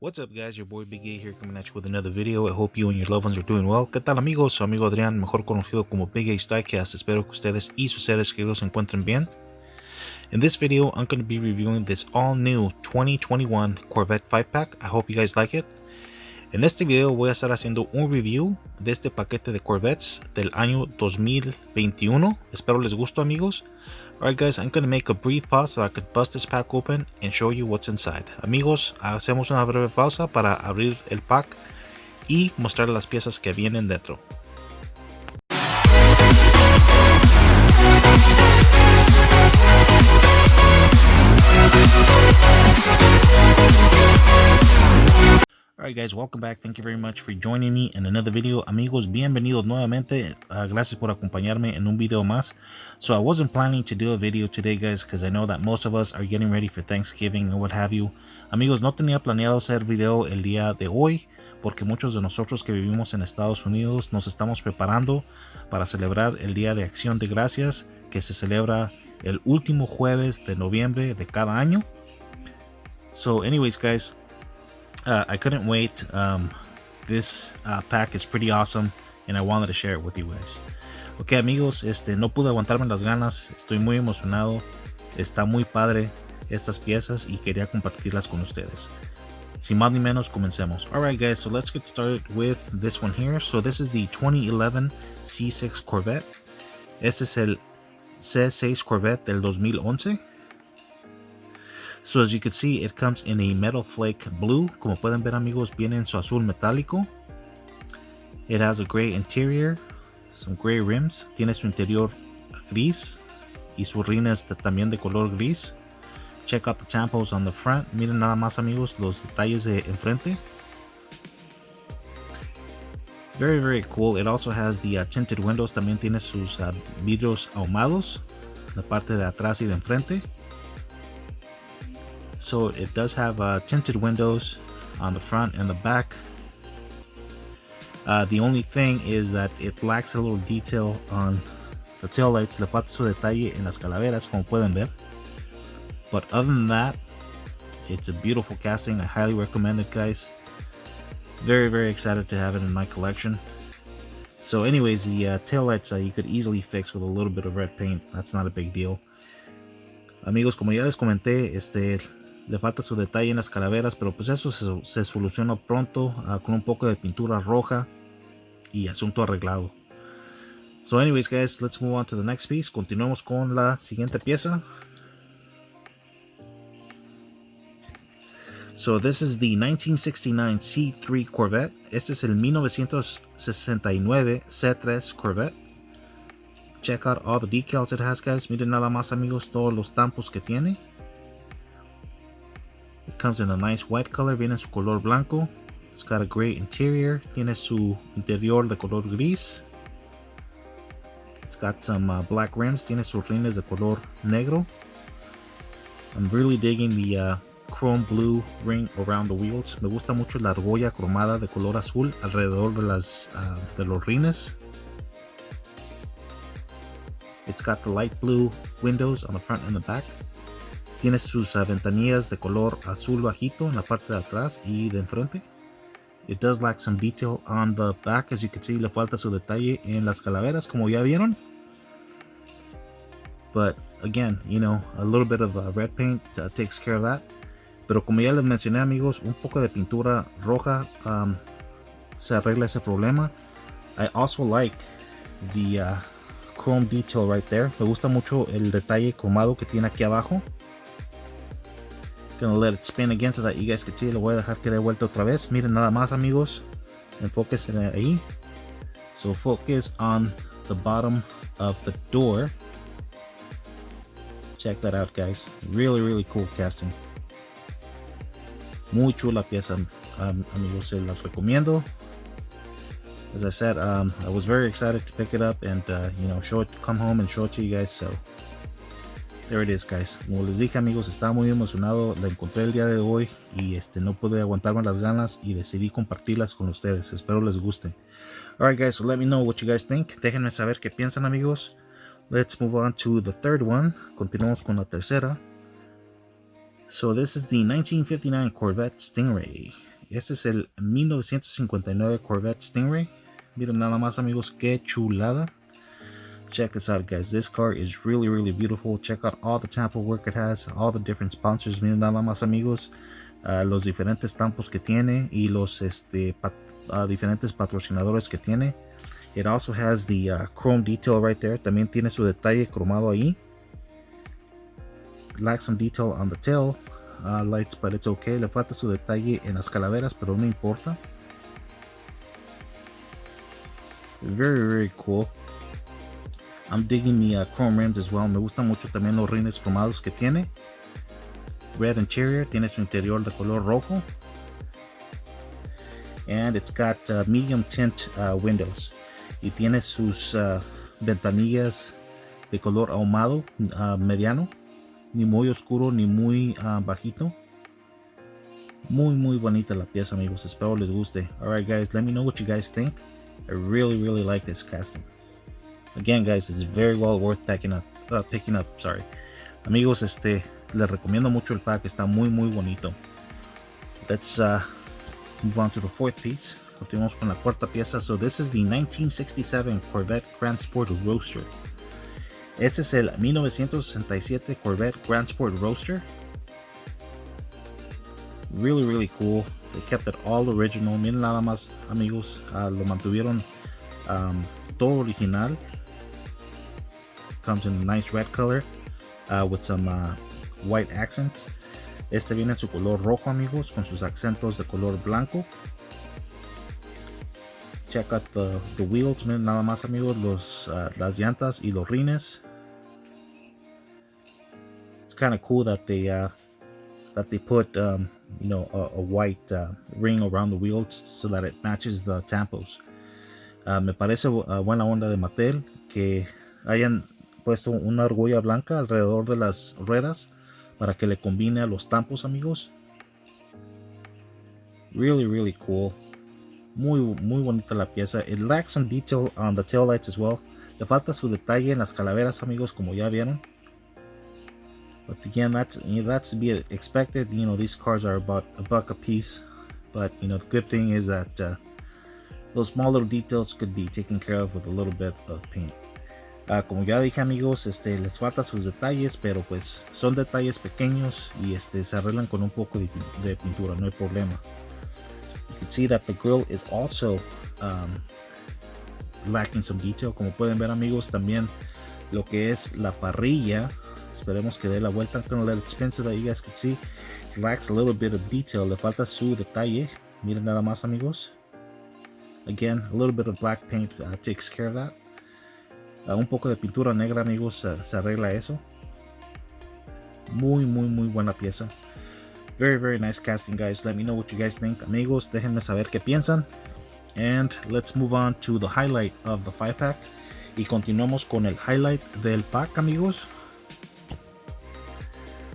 What's up guys, your boy Big A here coming at you with another video. I hope you and your loved ones are doing well. ¿Qué tal amigos? Su amigo Adrián, mejor conocido como Big A Stylecast. Espero que ustedes y sus seres queridos se encuentren bien. In this video, I'm going to be reviewing this all new 2021 Corvette 5-pack. I hope you guys like it. En este video voy a estar haciendo un review de este paquete de Corvettes del año 2021. Espero les guste amigos. Alright guys, I'm going to make a brief pause so I could bust this pack open and show you what's inside. Amigos, hacemos una breve pausa para abrir el pack y mostrar las piezas que vienen dentro. Alright guys, welcome back. Thank you very much for joining me in another video. Amigos, bienvenidos nuevamente. Gracias por acompañarme en un video más. So I wasn't planning to do a video today guys because I know that most of us are getting ready for Thanksgiving and what have you. Amigos, no tenía planeado hacer video el día de hoy porque muchos de nosotros que vivimos en Estados Unidos nos estamos preparando para celebrar el Día de Acción de Gracias que se celebra el último jueves de noviembre de cada año. So anyways guys, I couldn't wait. This pack is pretty awesome and I wanted to share it with you guys. Ok amigos, no pude aguantarme las ganas, estoy muy emocionado, está muy padre estas piezas y quería compartirlas con ustedes. Sin más ni menos, comencemos. Alright guys, so let's get started with this one here. So this is the 2011 C6 Corvette. Este es el C6 Corvette del 2011. So as you can see, it comes in a metal flake blue. Como pueden ver amigos, viene en su azul metálico. It has a gray interior, some gray rims. Tiene su interior gris y sus rines también de color gris. Check out the tampos on the front. Miren nada más amigos los detalles de enfrente. Very cool. It also has the tinted windows. También tiene sus vidrios ahumados en la parte de atrás y de enfrente. So it does have tinted windows on the front and the back. The only thing is that it lacks a little detail on the tail lights. Le falta su detalle en las calaveras, como pueden ver. But other than that, it's a beautiful casting. I highly recommend it, guys. Very excited to have it in my collection. So anyways, the tail lights you could easily fix with a little bit of red paint. That's not a big deal. Amigos, como ya les comenté, le falta su detalle en las calaveras, pero pues eso se soluciona pronto con un poco de pintura roja y asunto arreglado. So anyways guys, let's move on to the next piece. Continuemos con la siguiente pieza. So this is the 1969 C3 Corvette. Este es el 1969 C3 Corvette. Check out all the decals it has guys. Miren nada más amigos todos los tampos que tiene. It comes in a nice white color, viene en su color blanco. It's got a gray interior, tiene su interior de color gris. It's got some black rims, tiene sus rines de color negro. I'm really digging the chrome blue ring around the wheels. Me gusta mucho la argolla cromada de color azul alrededor de los rines. It's got the light blue windows on the front and the back. Tiene sus ventanillas de color azul bajito en la parte de atrás y de enfrente. It does lack some detail on the back, as you can see. Le falta su detalle en las calaveras, como ya vieron. But again, you know, a little bit of red paint takes care of that. Pero como ya les mencioné, amigos, un poco de pintura roja se arregla ese problema. I also like the chrome detail right there. Me gusta mucho el detalle cromado que tiene aquí abajo. Gonna let it spin again so that you guys can see. Lo voy a dejar que dé vuelta otra vez. Miren nada más amigos, enfóquense ahí. So focus on the bottom of the door. Check that out guys. Really cool casting. Muy chula pieza amigos, se las recomiendo. As I said, I was very excited to pick it up and you know, come home and show it to you guys. So there it is guys. Como les dije amigos, estaba muy emocionado, la encontré el día de hoy y no pude aguantarme las ganas y decidí compartirlas con ustedes. Espero les guste. Alright guys, so let me know what you guys think. Déjenme saber qué piensan amigos. Let's move on to the third one. Continuamos con la tercera. So this is the 1959 Corvette Stingray. Este es el 1959 Corvette Stingray. Miren nada más, amigos, qué chulada. Check this out, guys. This car is really beautiful. Check out all the tampo work it has, all the different sponsors. Miren nada más, amigos, los diferentes tampos que tiene y los diferentes patrocinadores que tiene. It also has the chrome detail right there. También tiene su detalle cromado ahí. Lacks some detail on the tail lights, but it's okay. Le falta su detalle en las calaveras, pero no importa. Very cool. I'm digging the chrome rims as well. Me gustan mucho también los rines cromados que tiene. Red interior, tiene su interior de color rojo. And it's got medium tint windows. Y tiene sus ventanillas de color ahumado mediano. Ni muy oscuro ni muy bajito. Muy bonita la pieza, amigos. Espero les guste. Alright, guys, let me know what you guys think. I really like this casting. Again, guys, it's very well worth picking up. Sorry, amigos, les recomiendo mucho el pack. Está muy bonito. Let's move on to the fourth piece. Continuamos con la cuarta pieza. So this is the 1967 Corvette Grand Sport Roadster. Este es el 1967 Corvette Grand Sport Roadster. Really cool. They kept it all original. Miren nada más, amigos, lo mantuvieron todo original. Comes in a nice red color with some white accents. Este viene en su color rojo, amigos, con sus acentos de color blanco. Check out the wheels. Miren nada más, amigos, las llantas y los rines. It's kind of cool that they put a white ring around the wheels so that it matches the tampos. Me parece buena onda de Mattel que hayan puesto una argolla blanca alrededor de las ruedas para que le combine a los tampos, amigos. Really cool. Muy bonita la pieza. It lacks some detail on the tail lights as well. Le falta su detalle en las calaveras, amigos, como ya vieron. But again, that's to be expected. These cars are about $1 a piece. But the good thing is that those small little details could be taken care of with a little bit of paint. Como ya dije, amigos, les falta sus detalles, pero pues son detalles pequeños y se arreglan con un poco de pintura, no hay problema. You can see that the grill is also lacking some detail. Como pueden ver, amigos, también lo que es la parrilla. Esperemos que dé la vuelta. I'm gonna let it spin so that you guys can see. It lacks a little bit of detail. Le falta su detalle. Miren nada más, amigos. Again, a little bit of black paint takes care of that. Un poco de pintura negra, amigos, se arregla eso. Muy buena pieza. Very nice casting, guys. Let me know what you guys think, amigos. Déjenme saber qué piensan. And let's move on to the highlight of the 5-pack. Y continuamos con el highlight del pack, amigos.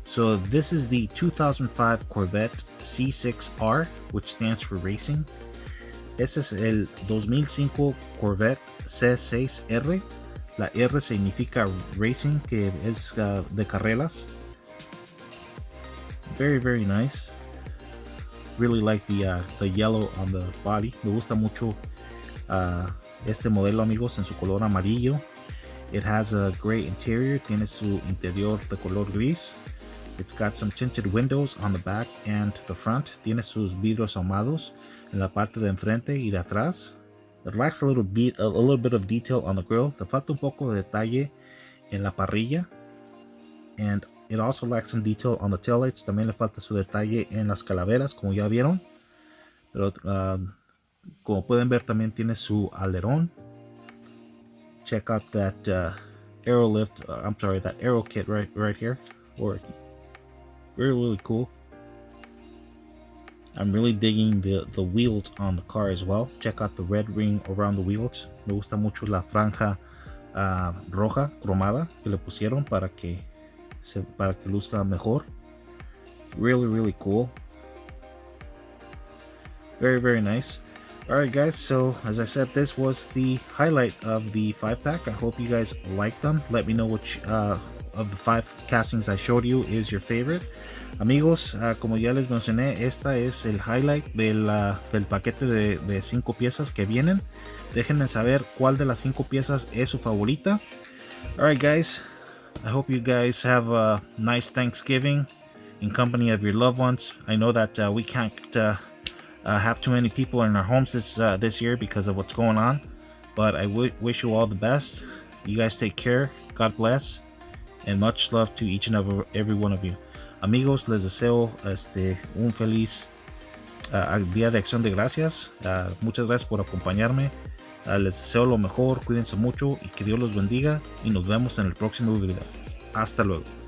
So this is the 2005 Corvette C6R, which stands for Racing. Este es el 2005 Corvette C6R. La R significa Racing, que es de carreras. Very nice. Really like the yellow on the body. Me gusta mucho este modelo, amigos, en su color amarillo. It has a gray interior. Tiene su interior de color gris. It's got some tinted windows on the back and the front. Tiene sus vidrios ahumados en la parte de enfrente y de atrás. It lacks a little bit of detail on the grill. Le falta un poco de detalle en la parrilla. And it also lacks some detail on the taillights. También le falta su detalle en las calaveras, como ya vieron. Pero como pueden ver, también tiene su alerón. Check out that aero lift. That aero kit right here. Really cool. I'm really digging the wheels on the car as well. Check out the red ring around the wheels. Me gusta mucho la franja roja cromada que le pusieron para que luzca mejor. Really cool. Very nice. Alright, guys, so as I said, this was the highlight of the 5-pack. I hope you guys like them. Let me know of the 5 castings I showed you is your favorite. Amigos, como ya les mencioné, esta es el highlight del paquete de 5 piezas que vienen. Déjenme saber cuál de las 5 piezas es su favorita. Alright guys, I hope you guys have a nice Thanksgiving in company of your loved ones. I know that we can't have too many people in our homes this year because of what's going on, but I wish you all the best. You guys take care, God bless, and much love to each and every one of you. Amigos, les deseo un feliz Día de Acción de Gracias. Muchas gracias por acompañarme. Les deseo lo mejor, cuídense mucho y que Dios los bendiga, y nos vemos en el próximo video. Hasta luego.